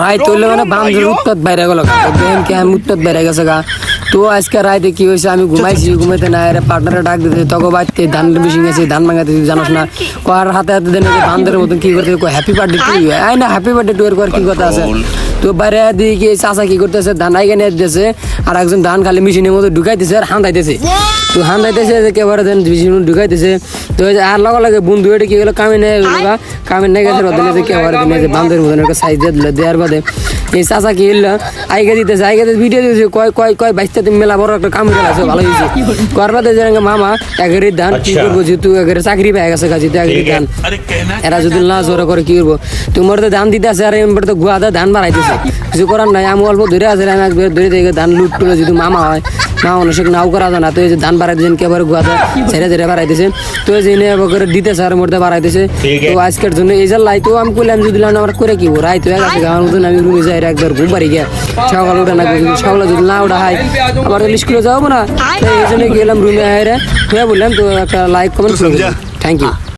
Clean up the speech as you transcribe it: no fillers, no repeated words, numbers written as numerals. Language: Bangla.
রাইত হইলে মানে বান্ধব উত্তর বাইরে গেল ব্যাংক আমি উত্তর বাইরে গেছে গা। তো আজকে রাইতে কি হয়েছে, আমি ঘুমাইছি, ঘুমাইতে না এর পার্টনারে ডাক দিতে তখন বাড়তে ধান বেশি গেছে, ধান ভাঙাতে জানোস না কার হাতে হাতে দেন বান্ধবের মতন কি করতে happy birthday to you, I না হ্যাপি বার্থডে টু এর কর কি কথা আছে। তো বাইরে দিয়ে কি চাচা কি করতেছে, ধান আইগে নিয়ে দিতেছে, আর একজন ধান খালি মেশিনের মধ্যে ঢুকাইতেছে আর হান্দাইতেছে। তো হান্দাইতেছে কেবারে দেন মেশিন ঢুকাইতেছে। তো আর লগে লগে বন্ধু এটা কি হলো কামে নেই কামে নিয়ে গেছে রদনে কেবারে দিনে যে বান্ধবের মতন একটা সাইজ দিয়ে দিল, দেওয়ার বাদে এই চাচা কি হইলো আইগে দিতেছে, আইগে ভিডিও দিতেছে, কয় কয় কয় বাইশটা তুমি মেলা বড় একটা কাম করে আছে, ভালো হয়েছে করবাতে যে মামা একের ধান কি করবো, যেহেতু একের চাকরি পেয়ে গেছে কাজে একের ধান এরা যদি না জোরা করে কি করবো, তোমার তো ধান দিতে আছে আর এবার তো গুয়া ধান বাড়াইতেছে, কিছু করার নাই। আমি অল্প ধরে আছে, আমি একবার ধরে দেখে ধান লুট টুলে যদি মামা হয় মা মানুষের নাও করা যায় না। তো এই যে ধান বাড়াইতেছেন কেবার গুয়াতে ছেড়ে ছেড়ে বাড়াইতেছে, তো এই যে করে দিতেছে আর মধ্যে বাড়াইতেছে। তো আজকের জন্য এই যে লাই তো আমি করলাম যদি আমার করে কি রাইত হয়ে গেছে আমার মতন, আমি রুমে যাই একবার ঘুম পারি গিয়ে সকাল ওঠা না, সকালে যদি না ওঠা হয় আবার স্কুলে যাবো না, এই জন্য গেলাম রুমে হাইরে হয়ে বললাম। তো একটা লাইক কমেন্ট থ্যাংক ইউ।